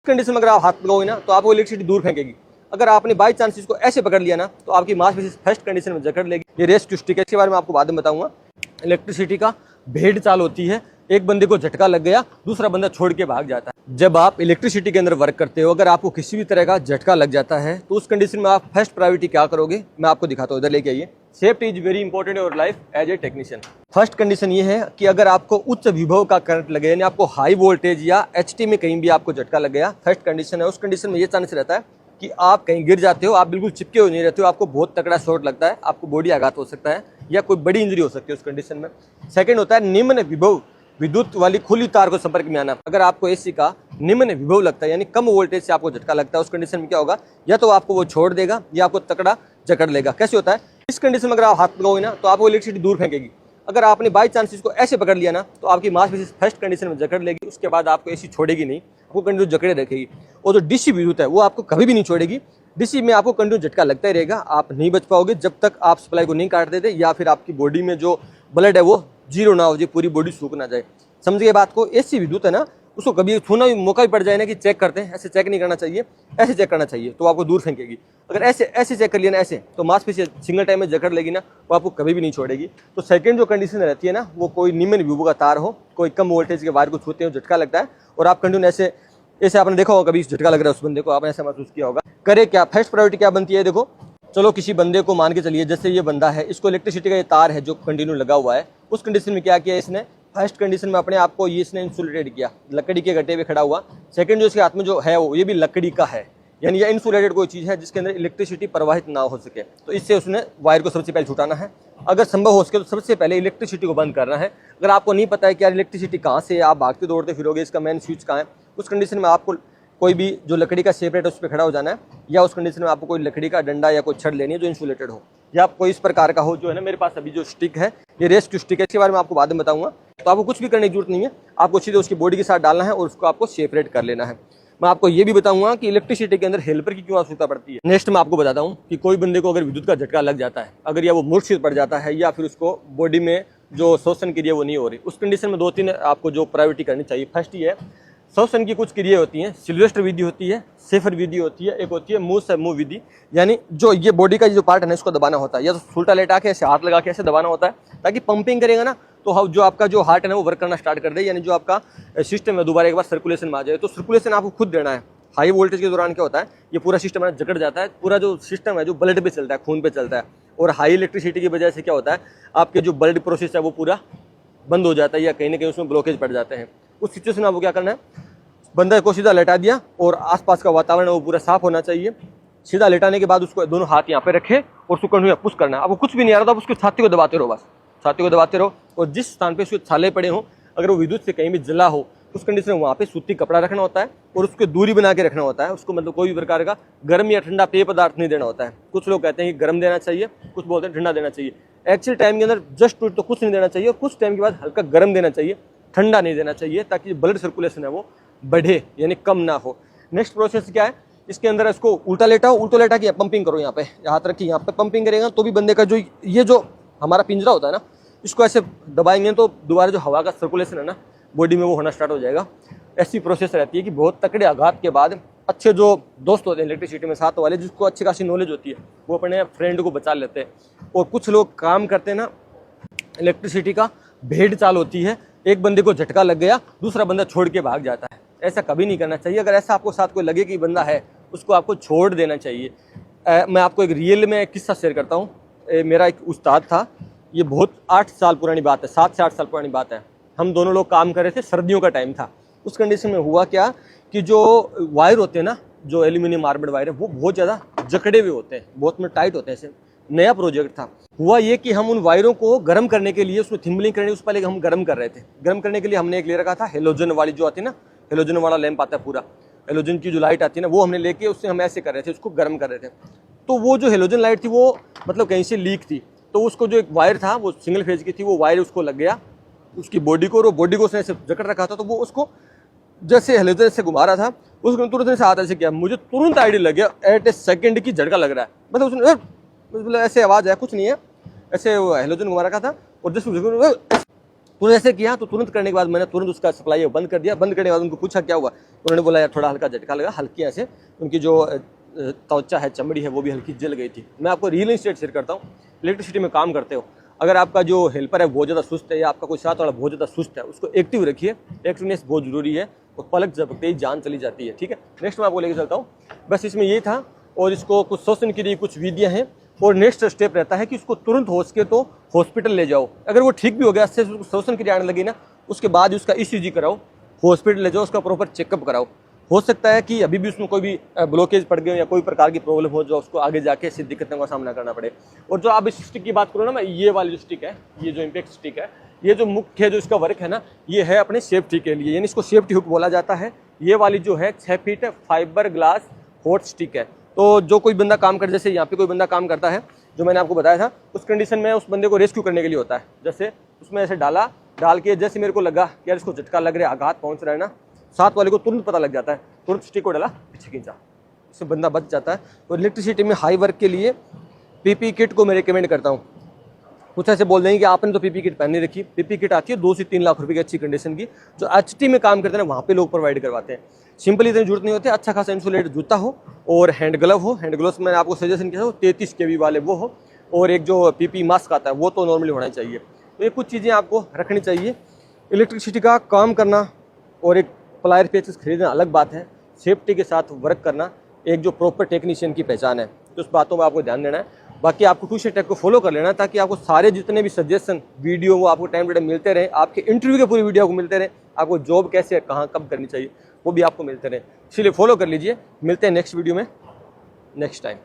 Condition में अगर आप हाथ लगाओगे ना तो आपको इलेक्ट्रिसिटी दूर फेंकेगी। अगर आपने बाई चांस इसको ऐसे पकड़ लिया ना तो आपकी मांसपेशी फर्स्ट कंडीशन में जकड़ लेगी। ये रेस्क्यू स्टिक है, इसके बारे में आपको बाद में बताऊंगा। इलेक्ट्रिसिटी का भेड़ चाल होती है, एक बंदे को झटका लग गया, दूसरा बंदा छोड़ के भाग जाता है। जब आप इलेक्ट्रिसिटी के अंदर वर्क करते हो, अगर आपको किसी भी तरह का झटका लग जाता है तो उस कंडीशन में आप फर्स्ट प्रायोरिटी क्या करोगे, मैं आपको दिखाता हूँ। इधर लेके आइए। Safety is very important in your life as a technician. First condition ये है कि अगर आपको उच्च विभव का करंट लगे, यानी आपको हाई वोल्टेज या एचटी में कहीं भी आपको झटका लग गया, फर्स्ट कंडीशन है। उस कंडीशन में ये चांस रहता है कि आप कहीं गिर जाते हो, आप बिल्कुल चिपके हुए नहीं रहते हो, आपको बहुत तगड़ा शॉट लगता है, आपको बॉडी आघात हो सकता है या कोई बड़ी इंजरी हो सकती है उस कंडीशन में। सेकंड होता है निम्न विभव, विद्युत वाली खुली तार को संपर्क में आना। अगर आपको एसी का निम्न विभव लगता है यानी कम वोल्टेज से आपको झटका लगता है, उस कंडीशन में क्या होगा, या तो आपको वो छोड़ देगा या आपको तकड़ा जकड़ लेगा। कैसे होता है, इस कंडीशन में अगर आप हाथ लगाओगे ना तो आपको इलेक्ट्रिसिटी दूर फेंकेगी। अगर आपने बाई चांस इसको ऐसे पकड़ लिया ना तो आपकी मांसपेशी फर्स्ट कंडीशन में जकड़ लेगी, उसके बाद आपको एसी छोड़ेगी नहीं, आपको कंटिन्यू जकड़े रखेगी। और जो डीसी विद्युत है वो आपको कभी भी नहीं छोड़ेगी। डीसी में आपको कंटिन्यू झटका लगता ही रहेगा, आप नहीं बच पाओगे जब तक आप सप्लाई को नहीं काट देते या फिर आपकी बॉडी में जो ब्लड है वो जीरो ना हो जाए, पूरी बॉडी सूख ना जाए। समझिए बात को। एसी विद्युत है ना, उसको कभी छूना भी मौका भी पड़ जाए ना कि चेक करते हैं, ऐसे चेक नहीं करना चाहिए, ऐसे चेक करना चाहिए तो आपको दूर फेंकेगी। अगर ऐसे ऐसे चेक कर लिया ना ऐसे, तो मांसपेशी सिंगल टाइम में जकड़ लेगी ना, वो आपको कभी भी नहीं छोड़ेगी। तो सेकंड जो कंडीशन रहती है ना, वो कोई निम्न विभव का तार हो, कोई कम वोल्टेज के वायर को छूते हो, झटका लगता है और आप कंटिन्यू ऐसे ऐसे आपने देखा होगा, कभी झटका लग रहा है उस बंदे को, आपने ऐसा महसूस किया होगा। करे क्या, फर्स्ट प्रायोरिटी क्या बनती है, देखो चलो किसी बंदे को मान के चलिए, जैसे ये बंदा है, इसको इलेक्ट्रिसिटी का ये तार है जो कंटिन्यू लगा हुआ है, उस कंडीशन में क्या किया इसने, फर्स्ट कंडीशन में अपने आप को ये इसने इंसुलेटेड किया, लकड़ी के गट्टे पे खड़ा हुआ। सेकंड जो इसके हाथ में जो है वो ये भी लकड़ी का है, यानी ये इंसुलेटेड कोई चीज़ है जिसके अंदर इलेक्ट्रिसिटी प्रवाहित ना हो सके, तो इससे उसने वायर को सबसे पहले छुटाना है। अगर संभव हो सके तो सबसे पहले इलेक्ट्रिसिटी को बंद करना है। अगर आपको नहीं पता है कि यार इलेक्ट्रिसिटी कहाँ से है, आप भागते दौड़ते फिरोगे, इसका मेन स्विच कहाँ है, उस कंडीशन में आपको कोई भी जो लकड़ी का सेपरेट है उस पर खड़ा हो जाना है, या उस कंडीशन में आपको कोई लकड़ी का डंडा या कोई छड़ लेनी है जो इंसुलेटेड हो, या कोई इस प्रकार का हो। जो है ना, मेरे पास अभी जो स्टिक है ये रेस्क्यू स्टिक है, इसके बारे में आपको बाद में बताऊंगा। तो आपको कुछ भी करने की जरूरत नहीं है, आपको सीधे उसकी बॉडी के साथ डालना है और उसको आपको सेपरेट कर लेना है। मैं आपको ये भी बताऊंगा कि इलेक्ट्रिसिटी के अंदर हेल्पर की क्यों आवश्यकता पड़ती है। नेक्स्ट मैं आपको बताता हूँ कि कोई बंदे को अगर विद्युत का झटका लग जाता है, अगर या वो मूर्छित पड़ जाता है या फिर उसको बॉडी में जो श्वसन क्रिया वो नहीं हो रही, उस कंडीशन में 2-3 आपको जो प्रायोरिटी करनी चाहिए। फर्स्ट ये है, श्वसन की कुछ क्रिया होती हैं, सिल्वेस्टर विधि होती है, सेफर विधि होती है, एक होती है मुंह से मुंह विधि, यानी जो ये बॉडी का जो पार्ट है ना इसको दबाना होता है, या तो उल्टा लेटा के ऐसे हाथ लगा के ऐसे दबाना होता है ताकि पंपिंग करेगा ना तो जो आपका जो हार्ट है ना वो वर्क करना स्टार्ट कर दे, यानी जो आपका सिस्टम है दोबारा एक बार सर्कुलेशन में आ जाए। तो सर्कुलेशन आपको खुद देना है। हाई वोल्टेज के दौरान क्या होता है, ये पूरा सिस्टम जकड़ जाता है, पूरा जो सिस्टम है जो ब्लड पे चलता है, खून पे चलता है, और हाई इलेक्ट्रिसिटी की वजह से क्या होता है, आपके जो ब्लड प्रोसेस है वो पूरा बंद हो जाता है या कहीं ना कहीं उसमें ब्लॉकेज पड़ जाते हैं। उस सिचुएशन में आपको क्या करना है, बंदर को सीधा लेटा दिया और आसपास का वातावरण वो पूरा साफ होना चाहिए। सीधा लेटाने के बाद उसको दोनों हाथ यहाँ पे रखे और उसको कंटिन्यू पुश करना है। आपको कुछ भी नहीं आ रहा था, उसको छाती को दबाते रहो, बस छाती को दबाते रहो। और जिस स्थान पे उसके छाले पड़े हों, अगर वो विद्युत से कहीं भी जला हो, उस कंडीशन में वहाँ पे सूती कपड़ा रखना होता है और उसको दूरी बना के रखना होता है। उसको मतलब कोई भी प्रकार का गर्म या ठंडा पेय पदार्थ नहीं देना होता है। कुछ लोग कहते हैं कि गर्म देना चाहिए, कुछ बोलते हैं ठंडा देना चाहिए। एक्चुअल टाइम के अंदर जस्ट तो कुछ नहीं देना चाहिए, कुछ टाइम के बाद हल्का गर्म देना चाहिए, ठंडा नहीं देना चाहिए, ताकि ब्लड सर्कुलेशन है वो बढ़े यानी कम ना हो। नेक्स्ट प्रोसेस क्या है, इसके अंदर इसको उल्टा लेटाओ, उल्टा लेटा के पंपिंग करो, यहाँ पे हाथ रखिए, यहाँ पे पंपिंग करेगा तो भी बंदे का जो ये जो हमारा पिंजरा होता है ना, इसको ऐसे दबाएंगे तो दोबारा जो हवा का सर्कुलेशन है ना बॉडी में वो होना स्टार्ट हो जाएगा। ऐसी प्रोसेस रहती है कि बहुत तकड़े आघात के बाद अच्छे जो दोस्त होते हैं इलेक्ट्रिसिटी में साथ वाले, जिसको अच्छी खासी नॉलेज होती है, वो अपने फ्रेंड को बचा लेते हैं। और कुछ लोग काम करते हैं ना, इलेक्ट्रिसिटी का भेड़ चाल होती है, एक बंदे को झटका लग गया, दूसरा बंदा छोड़ के भाग जाता है। ऐसा कभी नहीं करना चाहिए। अगर ऐसा आपको साथ कोई लगे कि बंदा है, उसको आपको छोड़ देना चाहिए। मैं आपको एक रियल में किस्सा शेयर करता हूँ। मेरा एक उस्ताद था, ये बहुत 8 साल पुरानी बात है, 7 से 8 साल पुरानी बात है। हम दोनों लोग काम कर रहे थे, सर्दियों का टाइम था। उस कंडीशन में हुआ क्या कि जो वायर होते हैं ना, जो एल्यूमिनियम आर्मेड वायर है, वो बहुत ज़्यादा जकड़े हुए होते हैं, बहुत में टाइट होते हैं। ऐसे नया प्रोजेक्ट था। हुआ ये कि हम उन वायरों को गर्म करने के लिए, उसमें थिम्बलिंग करने, उस पहले हम गर्म कर रहे थे। गर्म करने के लिए हमने एक ले रखा था हेलोजन वाली, जो आती है ना, हेलोजन वाला लैंप आता है पूरा, हेलोजन की जो लाइट आती है ना, वो हमने लेके उससे हम ऐसे कर रहे थे, उसको गर्म कर रहे थे। तो वो जो हेलोजन लाइट थी वो मतलब कहीं से लीक थी, तो उसको जो एक वायर था वो सिंगल फेज की थी, वो वायर उसको लग गया उसकी बॉडी को, और वो बॉडी को उसने ऐसे जकड़ रखा था। तो वो उसको जैसे हेलोजन से घुमा रहा था, उसने तुरंत से हाथ ऐसे किया, मुझे तुरंत आइडिया लग गया, एट ए सेकेंड की झटका लग रहा है। मतलब उसने ऐसे आवाज़ है, कुछ नहीं है, ऐसे हेलोजन घुमा रखा था और जैसे तुरंत ऐसे किया तो तुरंत करने के बाद मैंने तुरंत उसका सप्लाई बंद कर दिया। बंद करने के बाद उनको पूछा क्या हुआ, उन्होंने बोला यार थोड़ा हल्का झटका लगा, हल्की ऐसे उनकी जो त्वचा है, चमड़ी है, वो भी हल्की जल गई थी। मैं आपको रियल एस्टेट शेयर करता हूँ, इलेक्ट्रिसिटी में काम करते हो, अगर आपका जो हेल्पर है बहुत ज़्यादा सुस्त है या आपका कोई साथ वाला बहुत ज़्यादा सुस्त है, उसको एक्टिव रखिए। एक्टिवनेस बहुत जरूरी है, वो पलक झपकते ही जान चली जाती है। ठीक है, नेक्स्ट मैं आपको लेके चलता हूँ। बस इसमें ये था, और इसको कुछ शोषण के लिए कुछ विधियाँ हैं, और नेक्स्ट स्टेप रहता है कि उसको तुरंत हो सके तो हॉस्पिटल ले जाओ। अगर वो ठीक भी हो गया, अच्छे से उसको शोषण क्रिया आने लगी ना, उसके बाद उसका ECG कराओ, हॉस्पिटल ले जाओ, उसका प्रॉपर चेकअप कराओ। हो सकता है कि अभी भी उसमें कोई भी ब्लॉकेज पड़ गए या कोई प्रकार की प्रॉब्लम हो जो उसको आगे जाके ऐसी दिक्कतों का सामना करना पड़े। और जो आप इस स्टिक की बात करो ना, मैं ये वाली जो स्टिक है, ये जो इम्पैक्ट स्टिक है, ये जो मुख्य जो इसका वर्क है ना, ये है अपने सेफ्टी के लिए, यानी इसको सेफ्टी हुक बोला जाता है। ये वाली जो है 6 feet fibre glass hot stick है। तो जो कोई बंदा काम कर, जैसे यहाँ पे कोई बंदा काम करता है, जो मैंने आपको बताया था, उस कंडीशन में उस बंदे को रेस्क्यू करने के लिए होता है। जैसे उसमें ऐसे डाल के जैसे मेरे को लगा कि यार इसको झटका लग रहा है, आघात पहुंच रहा है ना, साथ वाले को तुरंत पता लग जाता है, तुरंत स्टिक को डाला, पीछे खींचा, इससे बंदा बच जाता है। और इलेक्ट्रिसिटी में हाई वर्क के लिए PP किट को मैं रिकमेंड करता हूँ। कुछ ऐसे बोल देंगे कि आपने तो PP किट पहन रखी। PP किट आती है 2 से 3 लाख रुपए की अच्छी कंडीशन की, जो HT में काम करते हैं वहाँ पे लोग प्रोवाइड करवाते हैं। सिंपली इतनी जरूरत नहीं होती, अच्छा खासा इंसुलेटेड जूता हो और हैंड ग्लव हो। हैंड ग्लव्स मैंने आपको सजेशन किया हो 33 kV वाले वो हो, और एक जो PP मास्क आता है वो तो नॉर्मली होना चाहिए। तो ये कुछ चीज़ें आपको रखनी चाहिए। इलेक्ट्रिसिटी का काम करना और एक प्लायर पेचेस खरीदना अलग बात है, सेफ्टी के साथ वर्क करना एक जो प्रॉपर टेक्नीशियन की पहचान है। तो उस बातों में आपको ध्यान देना है। बाकी आपको ट्यूशन टेक को फॉलो कर लेना, ताकि आपको सारे जितने भी सजेशन वीडियो वो आपको टाइम टू टाइम मिलते रहे, आपके इंटरव्यू के पूरी वीडियो आपको मिलते रहे, आपको जॉब कैसे कहाँ कब करनी चाहिए वो भी आपको मिलते रहे। इसलिए फॉलो कर लीजिए। मिलते हैं नेक्स्ट वीडियो में नेक्स्ट टाइम।